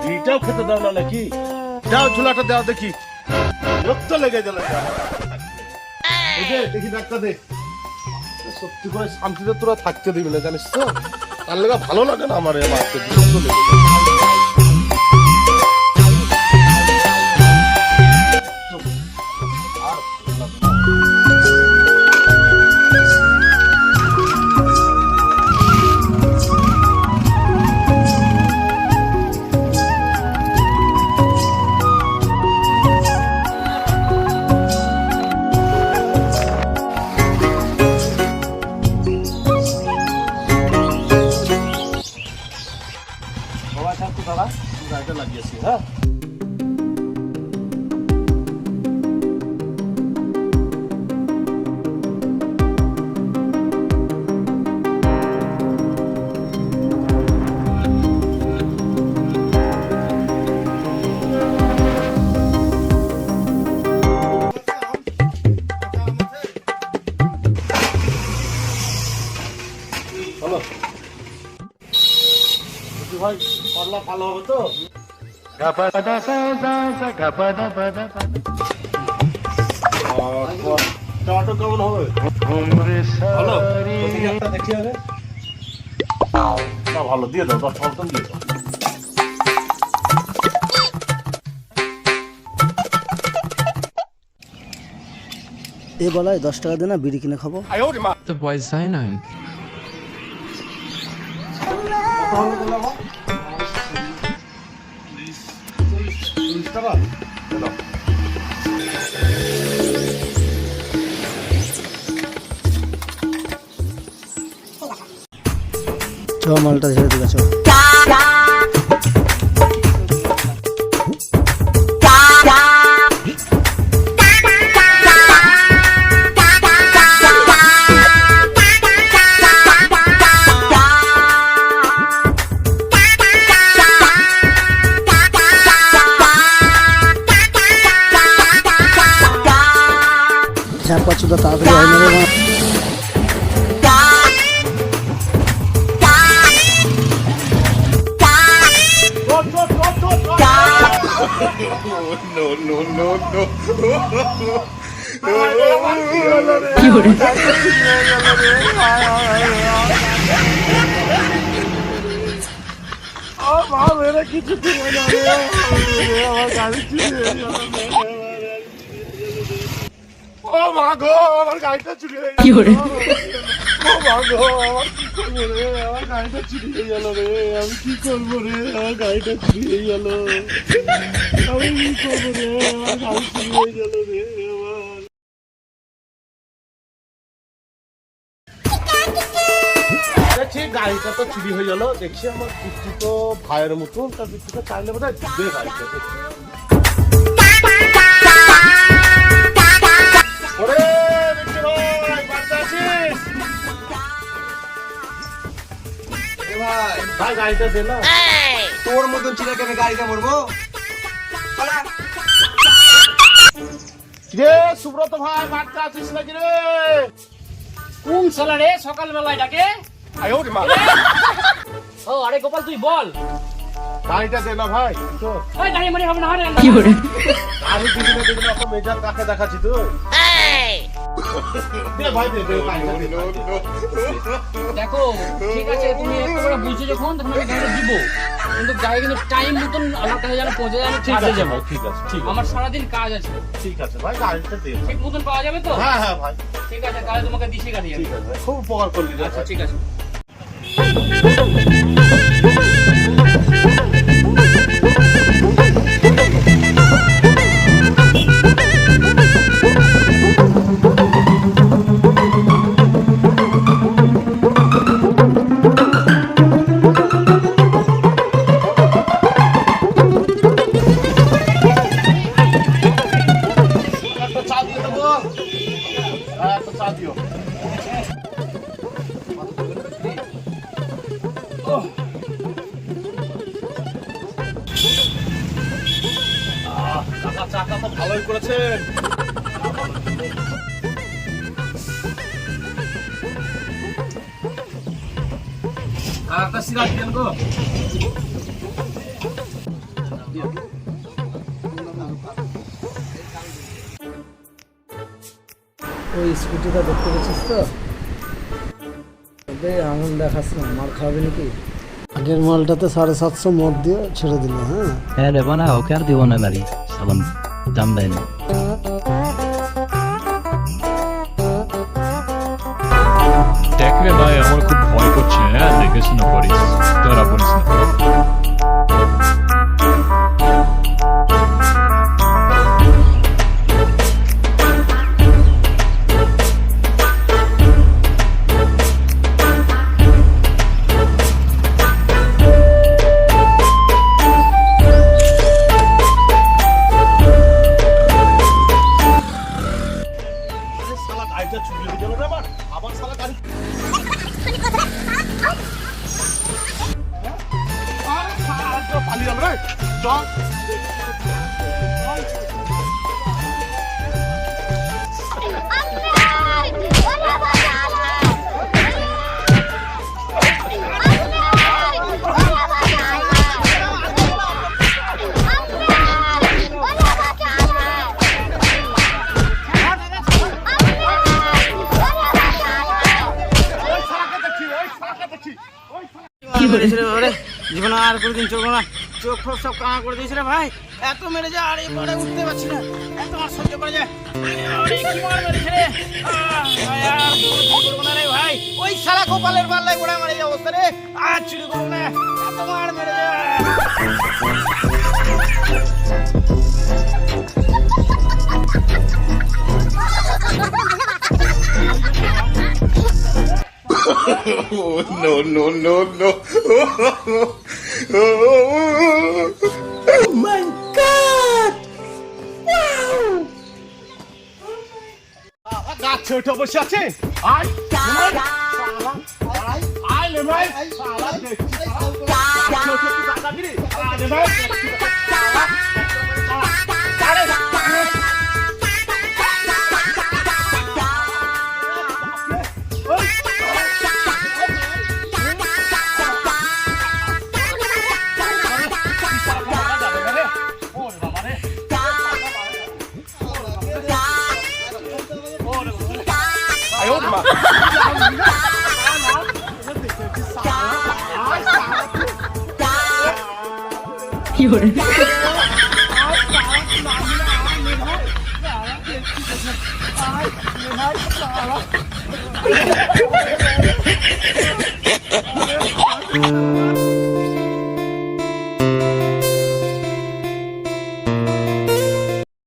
বিটাও খেতে দাও না নাকি? যাও ঝোলাটা দাও দেখি, রক্ত লেগে গেল। দেখি ডাক্তার দে। সত্যি করে শান্তিতে তোরা থাকতে দিবি না জানিস তো, তার লেগে ভালো লাগে না আমার। বিরক্ত লেগে যায়। গাড়িটা লাগিয়েছি। হ্যাঁ ভাই, পারলা ভালো হবে তো? কেমন হবে? ভালো দেখি হবে না? ভালো দিয়ে দাও, 10 টাকা দিয়ে দাও। এ বলাই 10 টাকা দে না, বিড়ি কিনে খাবো। তো পয়সাই নাই। চ মালটা ছেড়ে দিবে। চ চাপা তাড়াতাড়ি হয় না রে। কিছু ও মা গো, আমার গাড়িটা চুরি হয়ে গেল। ও মা গো, আমার কি করবো রে? আমার গাড়িটা চুরি হয়ে গেল রে। আমি কি করবো রে? আমার গাড়িটা চুরি হয়ে গেল। আমি কি করবো রে? আমার গাড়ি চুরি হয়ে গেল রে। ঠিক, গাড়িটা তো চুরি হয়ে গেল। দেখছি আমার পিছু তো ভাইয়ের মতন, তার পিছুটা চাইলে বোধ হয় দিবে গাড়িটা। ভাই গাড়িটা দে না। তোর মতন ছেলেকে আমি গাড়িতে মরবো? রে সুব্রত ভাই, বাড়িতে আছিস নাকি রে? কোন শালা রে সকাল বেলায় ডাকে? ও আরে গোপাল তুই বল। গাড়িটা দে না ভাই। তো ওই গাড়ি মারি হবে না। আমি দিদিনে দিদিনে অত মেজার কাকে দেখাচ্ছি তুই? দে ভাই, দে গাড়িটা দে। দেখো ঠিক আছে, তুমি একেবারে বুঝছো যখন, তখন আমি গাড়িটা দিব, কিন্তু গাড়ি কিন্তু টাইম মতন আমার কাছে যেন পৌঁছে যায়, আমি কাজে যাবো। ঠিক আছে, ঠিক আছে, আমার সারাদিন কাজ আছে। ঠিক আছে ভাই, গাড়িটা দে। ঠিক মতন পাওয়া যাবে তো? হ্যাঁ হ্যাঁ ভাই, ঠিক আছে, তাহলে তোমাকে দিশে গাড়ি। ঠিক আছে, খুব উপকার করলি। আচ্ছা ঠিক আছে। ভালোই করেছেন। আর একটা সিগারেট দেন গো। ওই স্কুটিটা দেখতে পেয়েছিস তো? আঙুল দেখাস না, মার খাওয়াবে নাকি? আগের মালটাতে 750 মদ দিয়ে ছেড়ে দিল। হ্যাঁ হ্যাঁ দেবো না, ওকে আর দিব না গাড়ি, সালাম দাম দেয় না। দেখ রে ভাই, আমার খুব ভয় করছে। হ্যাঁ, দেখে শুনে করিস, ধরা পড়িস না। শালা গাড়িটা চুরি হয়ে গেল রে আবার শালা গাড়ি। আরে শালা তো পালিয়ে গেল রে। চল। জীবন আর কোনোদিন চলবো না, চোখ ফোক সব কানা করে দিয়েছে রে ভাই। এত মেরে যায় আর এবারে উঠতে পারছি না, এত আর সহ্য করে যায়। আরে কি মার মেরেছে রে, ভাই আর করবো না রে ভাই। ওই শালা কপালের পাল্লায় গোড়া মারে এই অবস্থা রে, আর চুরি করবো না, এত মার মেরে যায়। No, no, no, no. Oh my God! Wow! গাছে উঠে বসে আছে। আয়, আয় লে ভাই। গাছে উঠে তুই দাদাগিরি। আয় লে ভাই। কি হরে আয়